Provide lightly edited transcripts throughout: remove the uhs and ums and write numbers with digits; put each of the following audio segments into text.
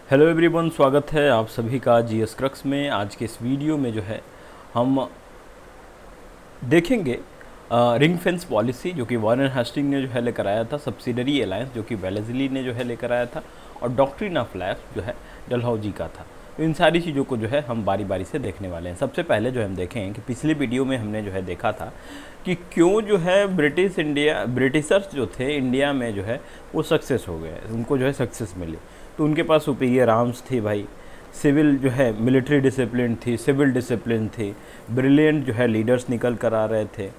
Hello everyone, स्वागत है आप सभी का जीएस क्रक्स में। आज के इस वीडियो में जो है हम देखेंगे रिंग फेंस पॉलिसी जो कि वॉरेन हेस्टिंग ने जो है लेकर आया था, सब्सिडरी अलायंस जो कि वेलेस्ली ने जो है लेकर आया था, और डॉक्ट्रिन ऑफ लैप्स जो है डलहौजी का था। तो इन सारी चीज़ों को जो है हम बारी बारी से देखने वाले हैं। सबसे पहले जो हम देखें कि पिछले वीडियो में हमने जो है देखा था कि क्यों जो है ब्रिटिशर्स जो थे इंडिया में जो है वो सक्सेस हो गए, उनको जो है सक्सेस मिली। तो उनके पास सुपीरियर आर्म्स थी भाई, सिविल जो है मिलिट्री डिसिप्लिन थी, सिविल डिसिप्लिन थी, ब्रिलियंट जो है लीडर्स निकल कर आ रहे थे,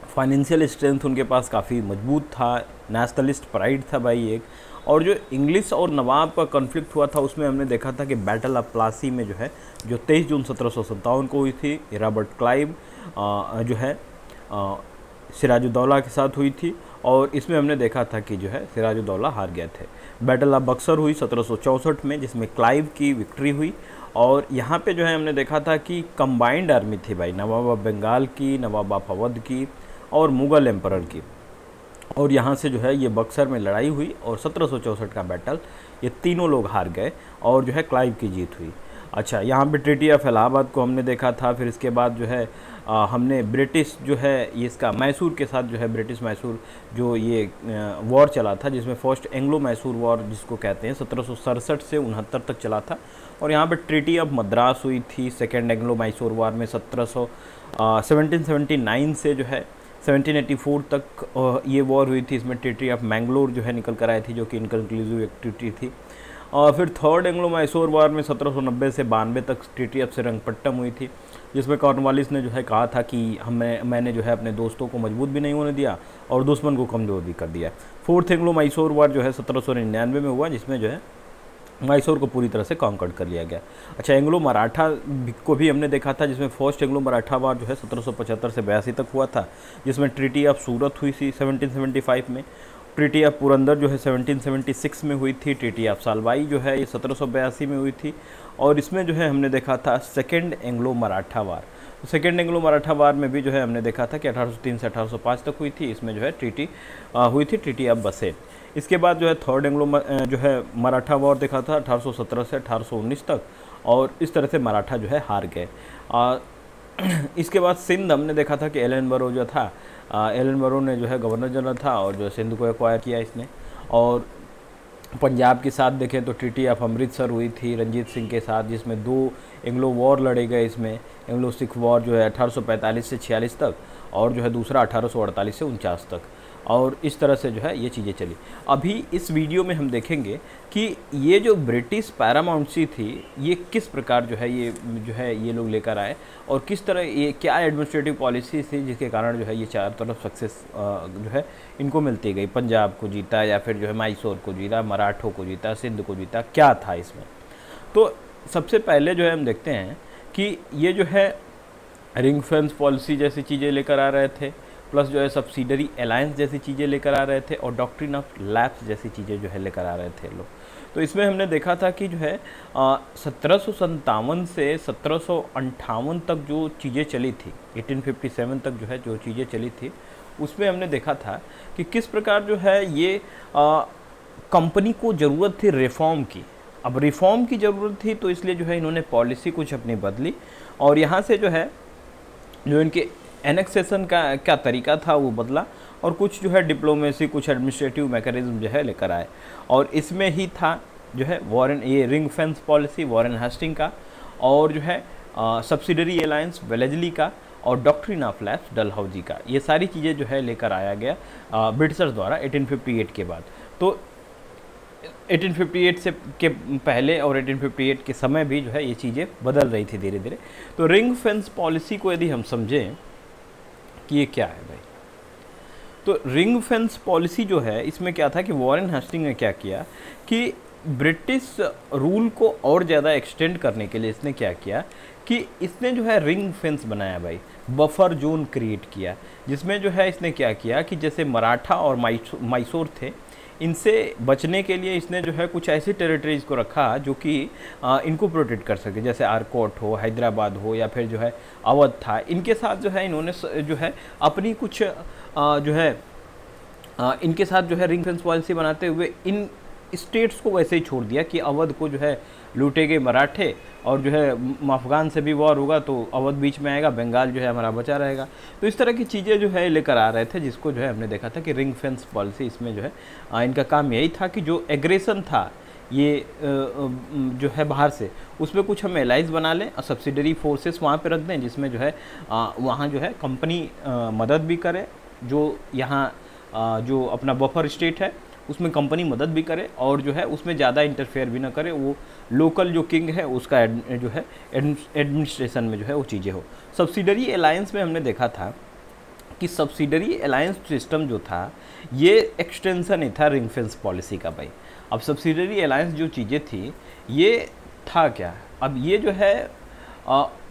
फाइनेंशियल स्ट्रेंथ उनके पास काफ़ी मजबूत था, नेशनलिस्ट प्राइड था भाई एक। और जो इंग्लिश और नवाब का कॉन्फ्लिक्ट हुआ था उसमें हमने देखा था कि बैटल ऑफ प्लासी में जो है जो 23 जून 1757 को हुई थी, रॉबर्ट क्लाइव जो है सिराजुद्दौला के साथ हुई थी, और इसमें हमने देखा था कि जो है सिराजुद्दौला हार गए थे। बैटल ऑफ बक्सर हुई 1764 में, जिसमें क्लाइव की विक्ट्री हुई। और यहाँ पे जो है हमने देखा था कि कंबाइंड आर्मी थी भाई, नवाब ऑफ बंगाल की, नवाब ऑफ अवध की और मुग़ल एम्परर की। और यहाँ से जो है ये बक्सर में लड़ाई हुई और 1764 का बैटल ये तीनों लोग हार गए और जो है क्लाइव की जीत हुई। अच्छा, यहाँ पे ट्रीटी ऑफ इलाहाबाद को हमने देखा था। फिर इसके बाद जो है हमने ब्रिटिश जो है ये इसका मैसूर के साथ जो है ब्रिटिश मैसूर जो ये वॉर चला था, जिसमें फर्स्ट एंग्लो मैसूर वॉर जिसको कहते हैं 1767 से 69 तक चला था। और यहाँ पे ट्रीटी ऑफ मद्रास हुई थी सेकेंड एंग्लो मैसूर वॉर में 1779 से जो है 1784 तक ये वॉर हुई थी। इसमें ट्रीटी ऑफ मैंगलोर जो है निकल कर आई थी, जो कि इनकन्क्लूसिव एक ट्रीटी थी। और फिर थर्ड एंग्लो मैसूर वॉर में 1790 से 92 तक ट्रीटी ऑफ श्रीरंगपट्टम हुई थी, जिसमें कॉर्नवालिस ने जो है कहा था कि मैंने जो है अपने दोस्तों को मजबूत भी नहीं होने दिया और दुश्मन को कमज़ोर भी कर दिया। फोर्थ एंग्लो मैसूर वॉर जो है 1799 में हुआ, जिसमें जो है मैसूर को पूरी तरह से कॉन्कर्ड कर लिया गया। अच्छा, एंग्लो मराठा को भी हमने देखा था, जिसमें फर्स्ट एंग्लो मराठा वॉर जो है 1775 से 82 तक हुआ था, जिसमें ट्रीटी ऑफ सूरत हुई थी 1775 में। ट्रीटी ऑफ पुरंदर जो है 1776 में हुई थी। ट्रीटी ऑफ सालवाई जो है ये 1782 में हुई थी। और इसमें जो है हमने देखा था सेकेंड एंग्लो मराठा वार। तो सेकेंड एंग्लो मराठा वार में भी जो है हमने देखा था कि 1803 से 1805 तक हुई थी। इसमें जो है ट्रीटी हुई थी, ट्रीटी ऑफ बसेट। इसके बाद जो है थर्ड एंग्लो जो है मराठा वॉर देखा था 1817 से 1819 तक, और इस तरह से मराठा जो है हार गए। इसके बाद सिंध हमने देखा था कि एलन बरो जो था, एलन बरो ने जो है गवर्नर जनरल था और जो सिंध को एक्वायर किया इसने। और पंजाब के साथ देखें तो ट्रीटी ऑफ अमृतसर हुई थी रंजीत सिंह के साथ, जिसमें 2 एंग्लो वॉर लड़े गए। इसमें एंग्लो सिख वॉर जो है 1845 से 46 तक, और जो है दूसरा 1848 से 49 तक। और इस तरह से जो है ये चीज़ें चली। अभी इस वीडियो में हम देखेंगे कि ये जो ब्रिटिश पैरामाउंसी थी ये किस प्रकार जो है ये लोग लेकर आए, और किस तरह ये क्या एडमिनिस्ट्रेटिव पॉलिसी थी जिसके कारण जो है ये चारों तरफ सक्सेस जो है इनको मिलती गई। पंजाब को जीता, या फिर जो है मैसूर को जीता, मराठों को जीता, सिंध को जीता, क्या था इसमें। तो सबसे पहले जो है हम देखते हैं कि ये जो है रिंग फेंस पॉलिसी जैसी चीज़ें लेकर आ रहे थे, प्लस जो है सब्सिडरी अलायंस जैसी चीज़ें लेकर आ रहे थे, और डॉक्ट्रिन ऑफ लैप्स जैसी चीज़ें जो है लेकर आ रहे थे लोग। तो इसमें हमने देखा था कि जो है 1757 से 1758 तक जो चीज़ें चली थी, 1857 तक जो है जो चीज़ें चली थी, उसमें हमने देखा था कि किस प्रकार जो है ये कंपनी को ज़रूरत थी रिफॉर्म की। अब रिफॉर्म की ज़रूरत थी तो इसलिए जो है इन्होंने पॉलिसी कुछ अपनी बदली, और यहाँ से जो है जो इनके एनेक्सेशन का क्या तरीका था वो बदला, और कुछ जो है डिप्लोमेसी, कुछ एडमिनिस्ट्रेटिव मैकेनिज्म जो है लेकर आए। और इसमें ही था जो है वॉरेन ये ring fence policy Warren Hastings का, और जो है सब्सिडरी अलायंस वेलेस्ली का, और डॉक्ट्रिन ऑफ लैप्स डलहौजी का। ये सारी चीज़ें जो है लेकर आया गया ब्रिटिशर्स द्वारा 1858 के बाद। तो 1858 से के पहले और 1858 के समय भी जो है ये चीज़ें बदल रही थी धीरे धीरे। तो रिंग फेंस पॉलिसी को यदि हम समझें कि ये क्या है भाई, तो रिंग फेंस पॉलिसी जो है इसमें क्या था कि वॉरेन हेस्टिंग ने क्या किया कि ब्रिटिश रूल को और ज़्यादा एक्सटेंड करने के लिए इसने क्या किया कि इसने जो है रिंग फेंस बनाया भाई, बफर जोन क्रिएट किया, जिसमें जो है इसने क्या किया कि जैसे मराठा और मैसूर थे, इनसे बचने के लिए इसने जो है कुछ ऐसी टेरिटरीज़ को रखा जो कि इनको प्रोटेक्ट कर सके, जैसे आरकोट हो, हैदराबाद हो, या फिर जो है अवध था। इनके साथ जो है इन्होंने जो है अपनी कुछ जो है इनके साथ जो है रिंग फेंस पॉलिसी बनाते हुए इन स्टेट्स को वैसे ही छोड़ दिया कि अवध को जो है लूटेंगे मराठे, और जो है अफगान से भी वॉर होगा तो अवध बीच में आएगा, बंगाल जो है हमारा बचा रहेगा। तो इस तरह की चीज़ें जो है लेकर आ रहे थे, जिसको जो है हमने देखा था कि रिंग फेंस पॉलिसी, इसमें जो है इनका काम यही था कि जो एग्रेशन था ये जो है बाहर से, उसमें कुछ हम एलाइज बना लें और सब्सिडरी फोर्सेस वहाँ पे रख दें, जिसमें जो है वहाँ जो है कंपनी मदद भी करे, जो यहाँ जो अपना बफर स्टेट है उसमें कंपनी मदद भी करे, और जो है उसमें ज़्यादा इंटरफेयर भी ना करे, वो लोकल जो किंग है उसका जो है एडमिनिस्ट्रेशन में जो है वो चीज़ें हो। सब्सिडरी अलायंस में हमने देखा था कि सब्सिडरी अलायंस सिस्टम जो था ये एक्सटेंशन ही था रिंग फेंस पॉलिसी का भाई। अब सब्सिडरी अलायंस जो चीज़ें थी ये था क्या, अब ये जो है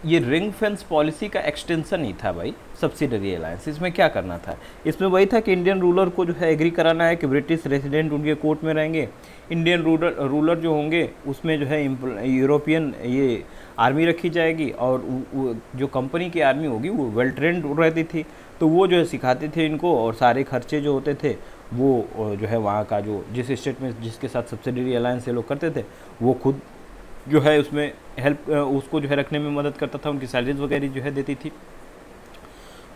ये रिंग फेंस पॉलिसी का एक्सटेंशन ही था भाई सब्सिडरी अलायंस। इसमें क्या करना था, इसमें वही था कि इंडियन रूलर को जो है एग्री कराना है कि ब्रिटिश रेजिडेंट उनके कोर्ट में रहेंगे, इंडियन रूलर जो होंगे उसमें जो है यूरोपियन ये आर्मी रखी जाएगी, और जो कंपनी की आर्मी होगी वो वेल ट्रेंड रहती थी, तो वो जो है सिखाते थे इनको, और सारे खर्चे जो होते थे वो जो है वहाँ का जो जिस स्टेट में जिसके साथ सब्सिडरी अलायंस ये लोग करते थे वो खुद जो है उसमें हेल्प उसको जो है रखने में मदद करता था, उनकी सैलरीज वगैरह जो है देती थी।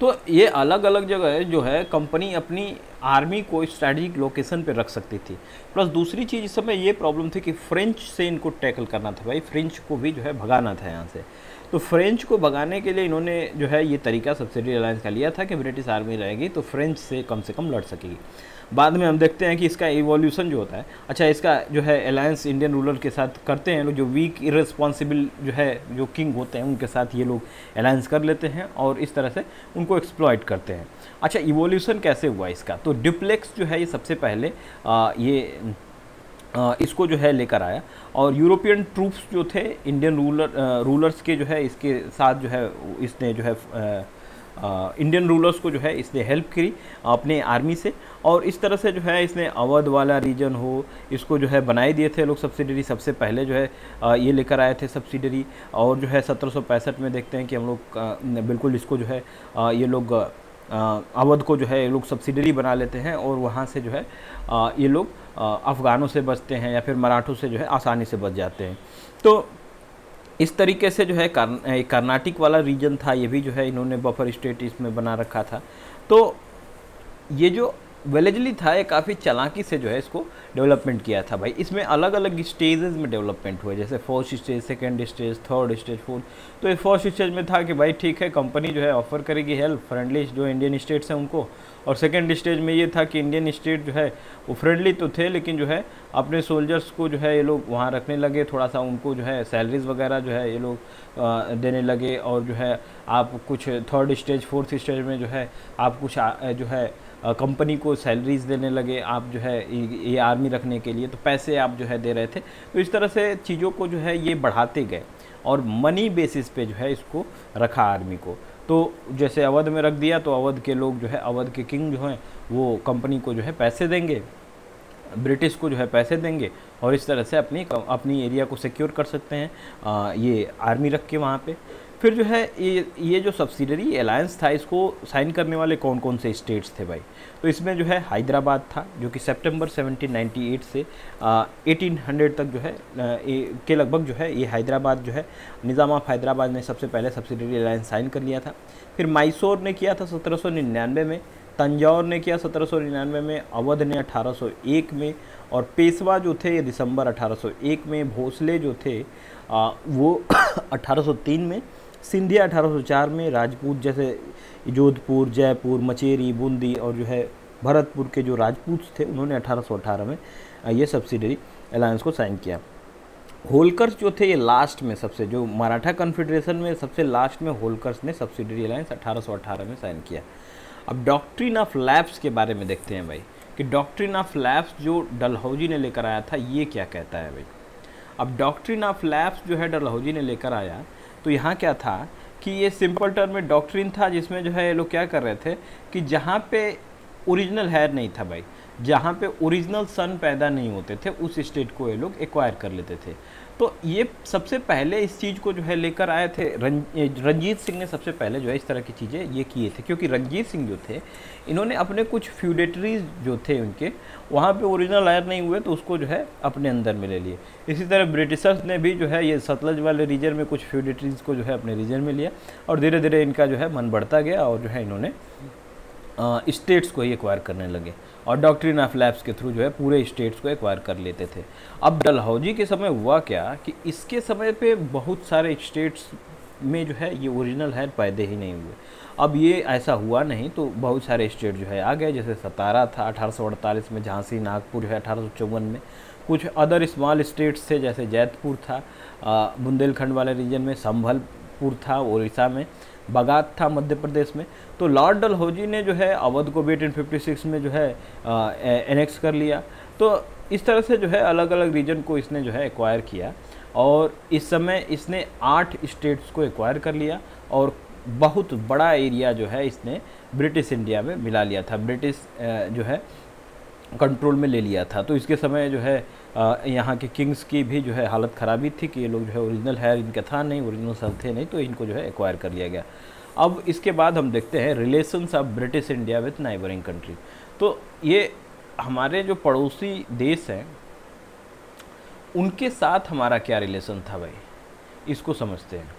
तो ये अलग अलग जगह जो है कंपनी अपनी आर्मी को स्ट्रैटेजिक लोकेशन पे रख सकती थी। प्लस दूसरी चीज़ इस समय ये प्रॉब्लम थी कि फ्रेंच से इनको टैकल करना था भाई, फ्रेंच को भी जो है भगाना था यहाँ से। तो फ्रेंच को भगाने के लिए इन्होंने जो है ये तरीका सब्सिडरी अलायंस का लिया था कि ब्रिटिश आर्मी रहेगी तो फ्रेंच से कम लड़ सकेगी। बाद में हम देखते हैं कि इसका इवोल्यूशन जो होता है, अच्छा इसका जो है अलायंस इंडियन रूलर के साथ करते हैं लोग, जो वीक इररिस्पॉन्सिबल जो है जो किंग होते हैं उनके साथ ये लोग अलायंस कर लेते हैं और इस तरह से उनको एक्सप्लॉइट करते हैं। अच्छा इवोल्यूशन कैसे हुआ इसका, तो ड्यूप्लेक्स जो है ये सबसे पहले इसको जो है लेकर आया, और यूरोपियन ट्रूप्स जो थे इंडियन रूलर्स के जो है इसके साथ जो है इसने जो है इंडियन रूलर्स को जो है इसने हेल्प करी अपने आर्मी से, और इस तरह से जो है इसने अवध वाला रीजन हो इसको जो है बनाए दिए थे लोग सब्सिडरी। सबसे पहले जो है ये लेकर आए थे सब्सिडरी, और जो है 1765 में देखते हैं कि हम लोग बिल्कुल इसको जो है ये लोग अवध को जो है ये लोग सब्सिडरी बना लेते हैं, और वहाँ से जो है ये लोग अफ़गानों से बचते हैं या फिर मराठों से जो है आसानी से बच जाते हैं। तो इस तरीके से जो है कर्नाटक वाला रीजन था ये भी जो है इन्होंने बफर स्टेट इसमें बना रखा था। तो ये जो वेलेजली था ये काफ़ी चालाकी से जो है इसको डेवलपमेंट किया था भाई। इसमें अलग अलग स्टेजेस में डेवलपमेंट हुए, जैसे first stage, second stage, third stage, fourth. तो ये फर्स्ट स्टेज में था कि भाई ठीक है कंपनी जो है ऑफर करेगी हेल्प फ्रेंडली जो इंडियन स्टेट्स हैं उनको, और सेकंड स्टेज में ये था कि इंडियन स्टेट जो है वो फ्रेंडली तो थे लेकिन जो है अपने सोल्जर्स को जो है ये लोग वहाँ रखने लगे, थोड़ा सा उनको जो है सैलरीज वगैरह जो है ये लोग देने लगे, और जो है आप कुछ थर्ड स्टेज फोर्थ स्टेज में जो है आप कुछ जो है कंपनी को सैलरीज देने लगे, आप जो है ये आर्मी रखने के लिए तो पैसे आप जो है दे रहे थे। तो इस तरह से चीज़ों को जो है ये बढ़ाते गए और मनी बेसिस पे जो है इसको रखा आर्मी को। तो जैसे अवध में रख दिया तो अवध के लोग जो है अवध के किंग जो हैं वो कंपनी को जो है पैसे देंगे, ब्रिटिश को जो है पैसे देंगे, और इस तरह से अपनी एरिया को सिक्योर कर सकते हैं ये आर्मी रख के वहाँ पे। फिर जो है ये जो सब्सिडरी अलायंस था इसको साइन करने वाले कौन कौन से स्टेट्स थे भाई, तो इसमें जो है हैदराबाद था जो कि सितंबर 1798 से 1800 तक जो है के लगभग जो है ये हैदराबाद जो है निज़ाम ऑफ हैदराबाद ने सबसे पहले सब्सिडरी अलायंस साइन कर लिया था। फिर मैसूर ने किया था 1799 में, तंजौर ने किया 1799 में, अवध ने 1801 में, और पेशवा जो थे ये दिसंबर 1801 में, भोसले जो थे वो 1803 में, सिंधिया 1804 में, राजपूत जैसे जोधपुर, जयपुर, मचेरी, बूंदी और जो है भरतपुर के जो राजपूत थे उन्होंने 1818 में ये सब्सिडरी अलायंस को साइन किया। होलकर्स जो थे ये लास्ट में सबसे, जो मराठा कन्फेडरेशन में सबसे लास्ट में होलकर्स ने सब्सिडरी अलायंस 1818 में साइन किया। अब डॉक्ट्रिन ऑफ लैप्स के बारे में देखते हैं भाई कि डॉक्ट्रिन ऑफ लैप्स जो डलहौजी ने लेकर आया था ये क्या कहता है भाई। अब डॉक्ट्रिन ऑफ लैप्स जो है डलहौजी ने लेकर आया तो यहाँ क्या था कि ये सिंपल टर्म में डॉक्ट्रिन था जिसमें जो है ये लोग क्या कर रहे थे कि जहाँ पे ओरिजिनल हेयर नहीं था भाई, जहाँ पे ओरिजिनल सन पैदा नहीं होते थे, उस स्टेट को ये लोग एक्वायर कर लेते थे। तो ये सबसे पहले इस चीज़ को जो है लेकर आए थे रंजीत सिंह ने सबसे पहले जो है इस तरह की चीज़ें ये किए थे, क्योंकि रंजीत सिंह जो थे इन्होंने अपने कुछ फ्यूडेटरीज जो थे उनके वहाँ पे ओरिजिनल आयर नहीं हुए तो उसको जो है अपने अंदर में ले लिए। इसी तरह ब्रिटिशर्स ने भी जो है ये सतलज वाले रीजन में कुछ फ्यूडेटरीज को जो है अपने रीजन में लिया और धीरे धीरे इनका जो है मन बढ़ता गया और जो है इन्होंने स्टेट्स को ही एक्वायर करने लगे और डॉक्ट्रिन ऑफ लैप्स के थ्रू जो है पूरे स्टेट्स को एक्वायर कर लेते थे। अब डलहौजी के समय हुआ क्या कि इसके समय पे बहुत सारे स्टेट्स में जो है ये ओरिजिनल है पैदा ही नहीं हुए। अब ये ऐसा हुआ नहीं तो बहुत सारे स्टेट जो है आ गए, जैसे सतारा था 1848 में, झांसी, नागपुर जो है 1854 में, कुछ अदर स्मॉल स्टेट्स थे जैसे जैतपुर था बुंदेलखंड वाले रीजन में, संभलपुर था उड़ीसा में, बगात था मध्य प्रदेश में। तो लॉर्ड डलहौजी ने जो है अवध को भी 1856 में जो है एनेक्स कर लिया। तो इस तरह से जो है अलग अलग रीजन को इसने जो है एक्वायर किया और इस समय इसने 8 स्टेट्स को एक्वायर कर लिया और बहुत बड़ा एरिया जो है इसने ब्रिटिश इंडिया में मिला लिया था, ब्रिटिश जो है कंट्रोल में ले लिया था। तो इसके समय जो है यहाँ के किंग्स की भी जो है हालत ख़राबी थी कि ये लोग जो है ओरिजिनल है इनका था नहीं, ओरिजिनल सल थे नहीं, तो इनको जो है एक्वायर कर लिया गया। अब इसके बाद हम देखते हैं relations of British India with neighbouring country. तो ये हमारे जो पड़ोसी देश हैं उनके साथ हमारा क्या रिलेशन था भाई, इसको समझते हैं।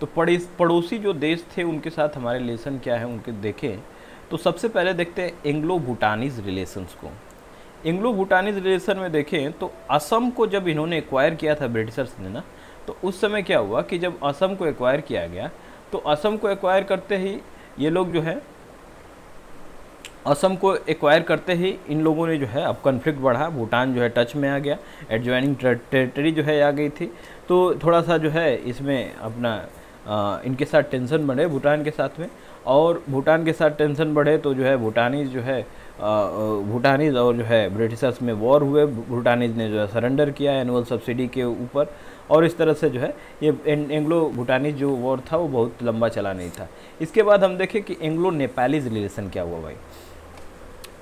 तो पड़ोसी जो देश थे उनके साथ हमारे रिलेशन क्या है उनके देखें तो सबसे पहले देखते हैं एंग्लो भूटानीज रिलेशंस को। एंग्लो भूटानीज रिलेशन में देखें तो असम को जब इन्होंने एक्वायर किया था ब्रिटिशर्स ने ना, तो उस समय क्या हुआ कि जब असम को एक्वायर किया गया तो असम को एक्वायर करते ही ये लोग जो है असम को एक्वायर करते ही इन लोगों ने जो है अब कन्फ्लिक्ट बढ़ा, भूटान जो है टच में आ गया, एडजॉइनिंग टेरिटरी जो है आ गई थी। तो थोड़ा सा जो है इसमें अपना इनके साथ टेंशन बढ़े भूटान के साथ में, और भूटान के साथ टेंशन बढ़े तो जो है भूटानीज जो है भूटानीज और जो है ब्रिटिशर्स में वॉर हुए। भूटानीज ने जो है सरेंडर किया एनुअल सब्सिडी के ऊपर और इस तरह से जो है ये एंग्लो भूटानीज जो वॉर था वो बहुत लंबा चला नहीं था। इसके बाद हम देखें कि एंग्लो नेपालीज रिलेशन क्या हुआ भाई।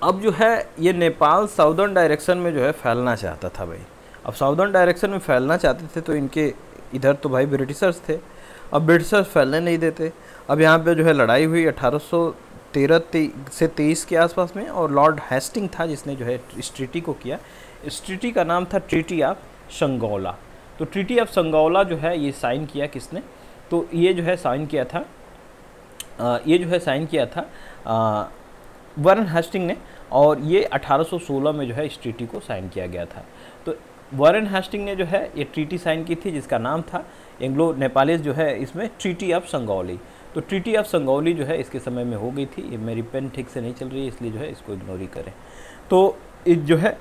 अब जो है ये नेपाल साउदर्न डायरेक्शन में जो है फैलना चाहता था भाई। अब साउदर्न डायरेक्शन में फैलना चाहते थे तो इनके इधर तो भाई ब्रिटिशर्स थे, अब ब्रिटिशर्स फैलने नहीं देते। अब यहाँ पे जो है लड़ाई हुई 1813 से 23 के आसपास में, और लॉर्ड हेस्टिंग था जिसने जो है इस ट्रीटी को किया। इस ट्रीटी का नाम था ट्रीटी ऑफ संगौला। तो ट्रीटी ऑफ संगौला जो है ये साइन किया किसने, तो ये जो है साइन किया था वारेन हेस्टिंग ने, और ये 1816 में जो है इस ट्रीटी को साइन किया गया था। तो वारेन हेस्टिंग ने जो है ये ट्रीटी साइन की थी जिसका नाम था एंग्लो नेपालीज जो है इसमें ट्रीटी ऑफ संगौली। तो ट्रीटी ऑफ संगौली जो है इसके समय में हो गई थी। ये मेरी पेन ठीक से नहीं चल रही है इसलिए जो है इसको इग्नोर ही करें। तो जो है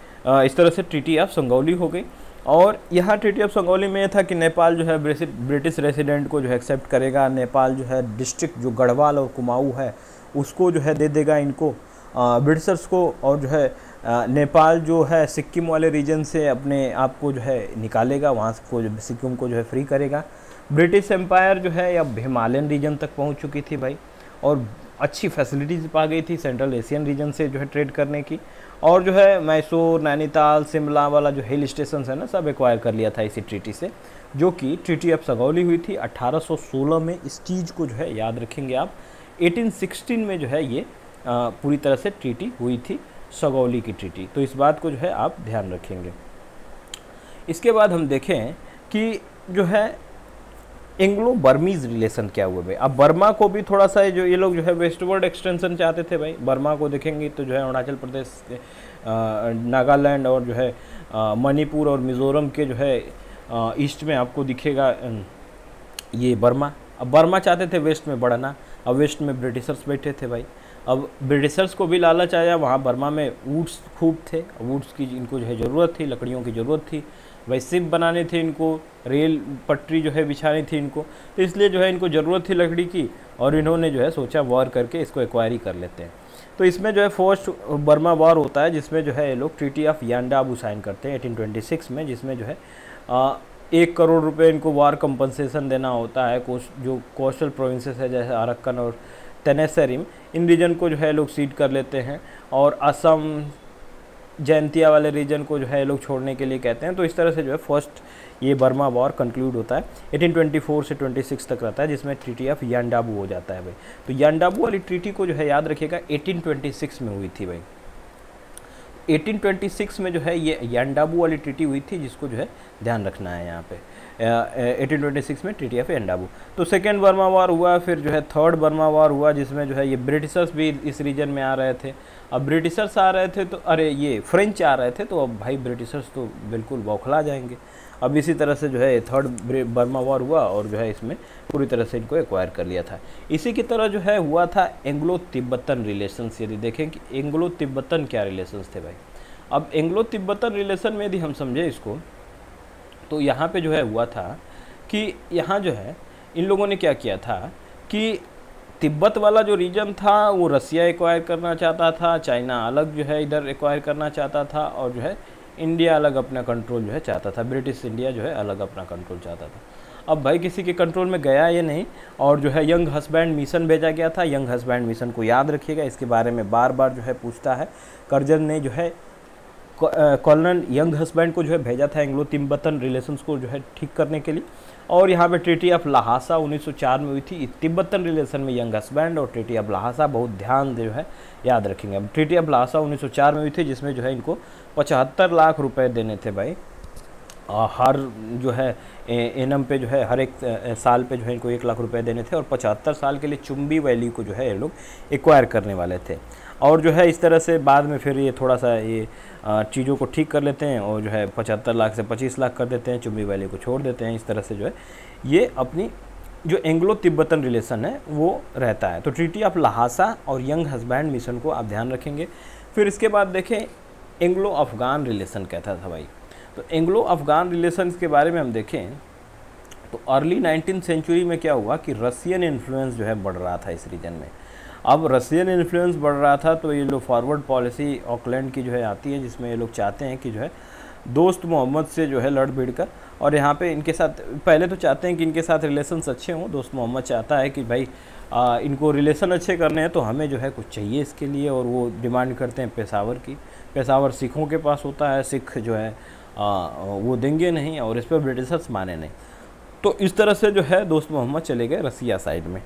इस तरह से ट्रीटी ऑफ संगौली हो गई। और यहाँ ट्रीटी ऑफ संगौली में यह था कि नेपाल जो है ब्रिटिश रेसिडेंट को जो है एक्सेप्ट करेगा। नेपाल जो है डिस्ट्रिक्ट जो गढ़वाल और कुमाऊँ है उसको जो है दे देगा इनको ब्रिटिशर्स को, और जो है नेपाल जो है सिक्किम वाले रीजन से अपने आप को जो है निकालेगा, वहाँ से को सिक्किम को जो है फ्री करेगा। ब्रिटिश एम्पायर जो है अब हिमालयन रीजन तक पहुँच चुकी थी भाई, और अच्छी फैसिलिटीज़ पा गई थी सेंट्रल एशियन रीजन से जो है ट्रेड करने की। और जो है मैसूर, नैनीताल, शिमला वाला जो हिल स्टेशन है ना सब एक्वायर कर लिया था इसी ट्रीटी से, जो कि ट्रीटी ऑफ संगौली हुई थी 1816 में। इस चीज़ को जो है याद रखेंगे आप। 1816 में जो है ये पूरी तरह से ट्रीटी हुई थी, संगौली की ट्रीटी। तो इस बात को जो है आप ध्यान रखेंगे। इसके बाद हम देखें कि जो है एंग्लो बर्मीज रिलेशन क्या हुआ भाई। अब बर्मा को भी थोड़ा सा जो ये लोग जो है वेस्टवर्ड एक्सटेंशन चाहते थे भाई। बर्मा को देखेंगे तो जो है अरुणाचल प्रदेश, नागालैंड और जो है मणिपुर और मिज़ोरम के जो है ईस्ट में आपको दिखेगा ये बर्मा। अब बर्मा चाहते थे वेस्ट में बढ़ना, अब वेस्ट में ब्रिटिशर्स बैठे थे भाई। अब ब्रिटिशर्स को भी लालच आया, वहाँ बर्मा में वुड्स खूब थे, वुड्स की इनको जो है ज़रूरत थी, लकड़ियों की ज़रूरत थी भाई। शिप बनाने थे इनको, रेल पटरी जो है बिछानी थी इनको, तो इसलिए जो है इनको ज़रूरत थी लकड़ी की, और इन्होंने जो है सोचा वॉर करके इसको एक्वायरी कर लेते हैं। तो इसमें जो है फर्स्ट बर्मा वॉर होता है जिसमें जो है ये लोग ट्रीटी ऑफ यांडाबू साइन करते हैं 1826 में, जिसमें जो है 1 करोड़ रुपए इनको वॉर कंपनसेशन देना होता है। जो कोस्टल प्रोविंसेस है जैसे अरक्कन और तेनेसरिम, इन रीजन को जो है लोग सीड कर लेते हैं और असम जैंतिया वाले रीजन को जो है लोग छोड़ने के लिए कहते हैं। तो इस तरह से जो है फर्स्ट ये बर्मा वॉर कंक्लूड होता है। 1824 से 26 तक रहता है, जिसमें ट्रीटी ऑफ यांडाबू हो जाता है भाई। तो यांडाबू वाली ट्रीटी को जो है याद रखिएगा 1826 में हुई थी भाई। 1826 में जो है ये यांडाबू वाली ट्रीटी हुई थी, जिसको जो है ध्यान रखना है यहाँ पे। 1826 में ट्रीटी ऑफ यांडाबू। तो सेकेंड बर्मा वॉर हुआ, फिर जो है थर्ड बर्मा वॉर हुआ, जिसमें जो है ये ब्रिटिशर्स भी इस रीजन में आ रहे थे। अब ब्रिटिशर्स आ रहे थे तो अरे ये फ्रेंच आ रहे थे, तो अब भाई ब्रिटिशर्स तो बिल्कुल बौखला जाएंगे। अब इसी तरह से जो है थर्ड बर्मा वॉर हुआ और जो है इसमें पूरी तरह से इनको एक्वायर कर लिया था। इसी की तरह जो है हुआ था एंग्लो तिब्बतन रिलेशंस। यदि देखें कि एंग्लो तिब्बतन क्या रिलेशंस थे भाई। अब एंग्लो तिब्बतन रिलेशन में यदि हम समझे इसको, तो यहाँ पे जो है हुआ था कि यहाँ जो है इन लोगों ने क्या किया था कि तिब्बत वाला जो रीजन था वो रसिया एक्वायर करना चाहता था, चाइना अलग जो है इधर एक्वायर करना चाहता था, और जो है इंडिया अलग अपना कंट्रोल जो है चाहता था। ब्रिटिश इंडिया जो है अलग अपना कंट्रोल चाहता था। अब भाई किसी के कंट्रोल में गया ये नहीं, और जो है यंग हस्बैंड मिशन भेजा गया था। यंग हस्बैंड मिशन को याद रखिएगा, इसके बारे में बार बार जो है पूछता है। कर्जन ने जो है कॉलोनल यंग हस्बैंड को जो है भेजा था एंग्लो तिब्बतन रिलेशंस को जो है ठीक करने के लिए। और यहाँ पे ट्रीटी ऑफ लहासा 1904 में हुई थी तिब्बतन रिलेशन में यंग हस्बैंड, और ट्रीटी ऑफ लहासा बहुत ध्यान जो है याद रखेंगे। अब ट्रीटी ऑफ लहासा 1904 में हुई थी, जिसमें जो है इनको 75 लाख रुपए देने थे भाई। हर जो है एनम पे जो है हर एक साल पे जो है इनको 1 लाख रुपए देने थे, और 75 साल के लिए चुंबी वैली को जो है ये लोग एक्वायर करने वाले थे। और जो है इस तरह से बाद में फिर ये थोड़ा सा ये चीज़ों को ठीक कर लेते हैं, और जो है 75 लाख से 25 लाख कर देते हैं, चुंबी वैली को छोड़ देते हैं। इस तरह से जो है ये अपनी जो एंग्लो तिब्बतन रिलेशन है वो रहता है। तो ट्रीटी ऑफ लहासा और यंग हस्बैंड मिशन को आप ध्यान रखेंगे। फिर इसके बाद देखें एंग्लो अफ़गान रिलेशन कहता था भाई। तो एंग्लो अफ़गान रिलेशंस के बारे में हम देखें तो अर्ली 19th सेंचुरी में क्या हुआ कि रसियन इन्फ्लुएंस जो है बढ़ रहा था इस रीजन में। अब रसियन इन्फ्लुएंस बढ़ रहा था, तो ये लोग फॉरवर्ड पॉलिसी ऑकलैंड की जो है आती है, जिसमें ये लोग चाहते हैं कि जो है दोस्त मोहम्मद से जो है लड़ भिड़ कर, और यहाँ पे इनके साथ पहले तो चाहते हैं कि इनके साथ रिलेशंस अच्छे हों। दोस्त मोहम्मद चाहता है कि भाई इनको रिलेशन अच्छे करने हैं, तो हमें जो है कुछ चाहिए इसके लिए, और वो डिमांड करते हैं पेशावर की। पेशावर सिखों के पास होता है, सिख जो है वो देंगे नहीं, और इस पर ब्रिटिशर्स माने नहीं। तो इस तरह से जो है दोस्त मोहम्मद चले गए रसिया साइड में,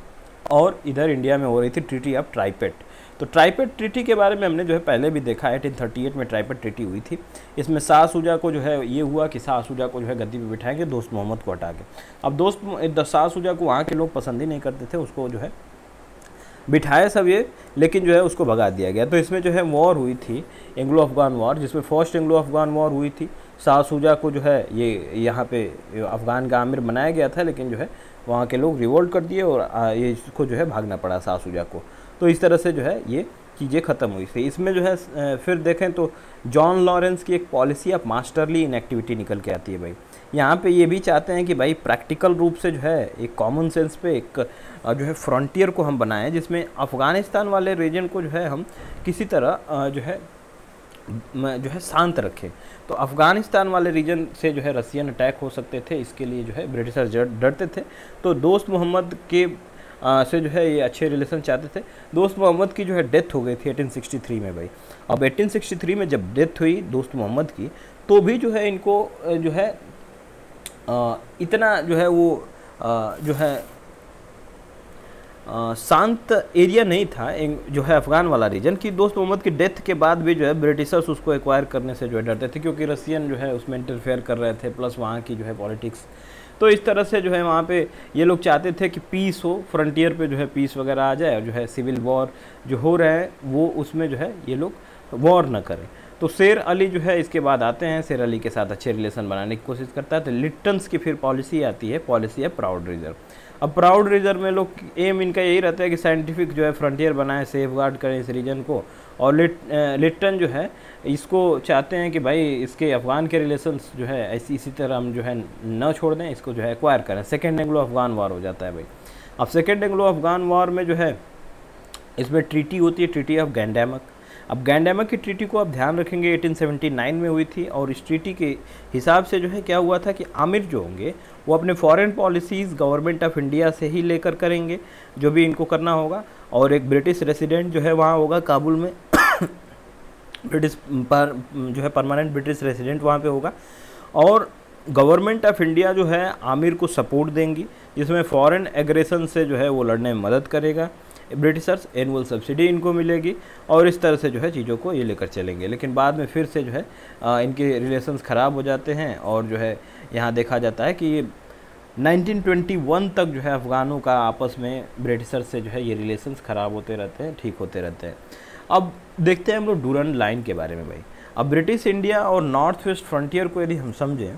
और इधर इंडिया में हो रही थी ट्रीटी ऑफ ट्राइपेट। तो ट्राइपेट ट्रीटी के बारे में हमने जो है पहले भी देखा है। 1838 में ट्राइपेट ट्रीटी हुई थी। इसमें शाह शुजा को जो है ये हुआ कि शाह शुजा को जो है गद्दी पे बिठाएंगे दोस्त मोहम्मद को हटा के। अब शाह शुजा को वहाँ के लोग पसंद ही नहीं करते थे, उसको जो है बिठाए सब ये, लेकिन जो है उसको भगा दिया गया। तो इसमें जो है वॉर हुई थी एंग्लो अफ़गान वॉर, जिसमें फर्स्ट एंग्लो अफ़गान वॉर हुई थी। शाह शुजा को जो है ये यहाँ पे अफ़गान का आमिर बनाया गया था, लेकिन जो है वहाँ के लोग रिवोल्ट कर दिए, और ये इसको जो है भागना पड़ा शाह शुजा को। तो इस तरह से जो है ये चीज़ें ख़त्म हुई थी। इसमें जो है फिर देखें तो जॉन लॉरेंस की एक पॉलिसी ऑफ मास्टरली इनएक्टिविटी निकल के आती है भाई। यहाँ पे ये भी चाहते हैं कि भाई प्रैक्टिकल रूप से जो है एक कॉमन सेंस पे एक जो है फ्रंटियर को हम बनाएं, जिसमें अफ़गानिस्तान वाले रीजन को जो है हम किसी तरह जो है शांत रखें। तो अफ़गानिस्तान वाले रीजन से जो है रसियन अटैक हो सकते थे, इसके लिए जो है ब्रिटिशर्स डरते थे। तो दोस्त मोहम्मद के से जो है ये अच्छे रिलेशन चाहते थे। दोस्त मोहम्मद की जो है डेथ हो गई थी 1863 में भाई। अब 1863 में जब डेथ हुई दोस्त मोहम्मद की, तो भी जो है इनको जो है इतना जो है वो जो है शांत एरिया नहीं था जो है अफ़गान वाला रीजन की। दोस्त मोहम्मद की डेथ के बाद भी जो है ब्रिटिशर्स उसको एक्वायर करने से जो है डरते थे, क्योंकि रसियन जो है उसमें इंटरफेयर कर रहे थे, प्लस वहाँ की जो है पॉलिटिक्स। तो इस तरह से जो है वहाँ पे ये लोग चाहते थे कि पीस हो, फ्रंटियर पे जो है पीस वगैरह आ जाए, और जो है सिविल वॉर जो हो रहा है वो उसमें जो है ये लोग वॉर न करें। तो शेर अली जो है इसके बाद आते हैं, शेर अली के साथ अच्छे रिलेशन बनाने की कोशिश करता है। तो लिट्टन्स की फिर पॉलिसी आती है, पॉलिसी है प्राउड रिजर्व। अब प्राउड रिजर्व में लोग एम इनका यही रहता है कि साइंटिफिक जो है फ्रंटियर बनाएं, सेफ गार्ड करें इस रीजन को। और लिट्टन जो है इसको चाहते हैं कि भाई इसके अफ़गान के रिलेशंस जो है इसी तरह हम जो है न छोड़ दें, इसको जो है एक्वायर करें। सेकेंड एंग्लो अफ़गान वॉर हो जाता है भाई। अब सेकेंड एंग्लो अफ़गान वॉर में जो है इसमें ट्रीटी होती है, ट्रीटी ऑफ गैंडामक। अब गैंडामा की ट्रीटी को आप ध्यान रखेंगे 1879 में हुई थी, और इस ट्रीटी के हिसाब से जो है क्या हुआ था कि आमिर जो होंगे वो अपने foreign policies government of India से ही लेकर करेंगे जो भी इनको करना होगा, और एक ब्रिटिश रेसिडेंट जो है वहाँ होगा काबुल में ब्रिटिश पर जो है परमानेंट ब्रिटिश रेसिडेंट वहाँ पे होगा, और गवर्नमेंट ऑफ इंडिया जो है आमिर को सपोर्ट देंगी, जिसमें फॉरेन एग्रेशन से जो है वो लड़ने में मदद करेगा। ब्रिटिशर्स एनुअल सब्सिडी इनको मिलेगी, और इस तरह से जो है चीज़ों को ये लेकर चलेंगे। लेकिन बाद में फिर से जो है इनके रिलेशंस ख़राब हो जाते हैं, और जो है यहाँ देखा जाता है कि 1921 तक जो है अफ़गानों का आपस में ब्रिटिशर्स से जो है ये रिलेशंस ख़राब होते रहते हैं, ठीक होते रहते हैं। अब देखते हैं हम लोग डूरंड लाइन के बारे में भाई। अब ब्रिटिश इंडिया और नॉर्थ वेस्ट फ्रंटियर को यदि हम समझें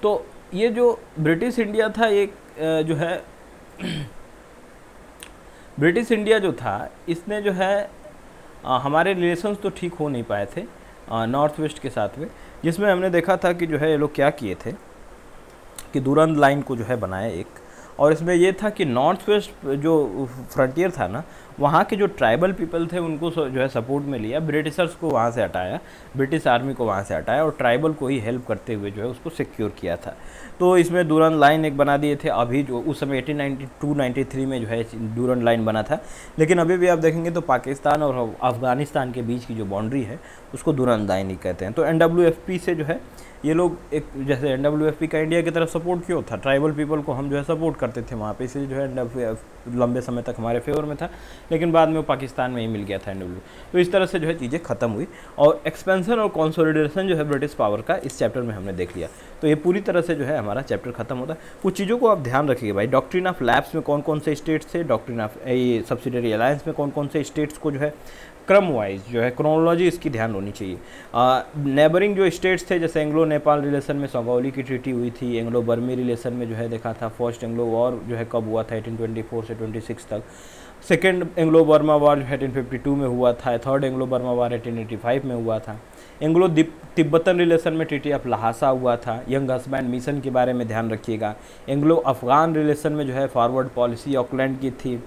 तो ये जो ब्रिटिश इंडिया था, एक जो है ब्रिटिश इंडिया जो था इसने जो है हमारे रिलेशंस तो ठीक हो नहीं पाए थे नॉर्थ वेस्ट के साथ में, जिसमें हमने देखा था कि जो है ये लोग क्या किए थे कि डूरंड लाइन को जो है बनाया एक, और इसमें ये था कि नॉर्थ वेस्ट जो फ्रंटियर था ना, वहाँ के जो ट्राइबल पीपल थे उनको जो है सपोर्ट में लिया, ब्रिटिशर्स को वहाँ से हटाया, ब्रिटिश आर्मी को वहाँ से हटाया, और ट्राइबल को ही हेल्प करते हुए जो है उसको सिक्योर किया था। तो इसमें डूरंड लाइन एक बना दिए थे। अभी जो उस समय 1892-93 में जो है डूरंड लाइन बना था, लेकिन अभी भी आप देखेंगे तो पाकिस्तान और अफ़गानिस्तान के बीच की जो बाउंड्री है उसको डूरंड लाइन ही कहते हैं। तो NWFP से जो है ये लोग एक, जैसे NWFP का इंडिया की तरफ सपोर्ट क्यों था, ट्राइबल पीपल को हम जो है सपोर्ट करते थे वहाँ पे, इसलिए जो है NWFP लंबे समय तक हमारे फेवर में था, लेकिन बाद में वो पाकिस्तान में ही मिल गया था NWFP। तो इस तरह से जो है चीज़ें ख़त्म हुई, और एक्सपेंशन और कंसोलिडेशन जो है ब्रिटिश पावर का इस चैप्टर में हमने देख लिया। तो ये पूरी तरह से जो है हमारा चैप्टर खत्म होता है। कुछ चीज़ों को आप ध्यान रखिए भाई, डॉक्ट्रिन ऑफ लैप्स में कौन कौन से स्टेट्स थे, डॉक्ट्रिन ऑफ ये सब्सिडरी अलायंस में कौन कौन से स्टेट्स को जो है क्रम वाइज जो है क्रोनोलॉजी इसकी ध्यान होनी चाहिए। नेबरिंग जो स्टेट्स थे, जैसे एंग्लो नेपाल रिलेशन में सगौली की ट्रीटी हुई थी, एंग्लो बर्मी रिलेशन में जो है देखा था फर्स्ट एंग्लो वॉर जो है कब हुआ था 1824 से 26 तक, सेकेंड एंग्लो बर्मा वार जो 1852 में हुआ था, थर्ड एंग्लो बर्मा वार 1885 में हुआ था, एंग्लो तिब्बतन रिलेशन में ट्रीटी ऑफ लहासा हुआ था, यंग हस्बैंड मिशन के बारे में ध्यान रखिएगा, एंग्लो अफगान रिलेशन में जो है फॉरवर्ड पॉलिसी ऑकलैंड की थी,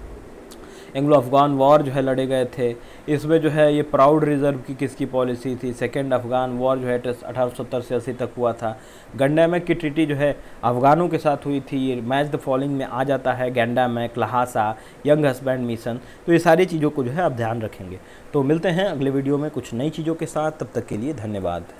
एंग्लो अफगान वॉर जो है लड़े गए थे, इसमें जो है ये प्राउड रिजर्व की किसकी पॉलिसी थी, सेकेंड अफगान वॉर जो है 1870 से 80 तक हुआ था, गंडामैक की ट्रीटी जो है अफगानों के साथ हुई थी, ये मैच द फॉलोइंग में आ जाता है, गंडामैक, लहासा, यंग हस्बैंड मिशन। तो ये सारी चीज़ों को जो है आप ध्यान रखेंगे। तो मिलते हैं अगले वीडियो में कुछ नई चीज़ों के साथ, तब तक के लिए धन्यवाद।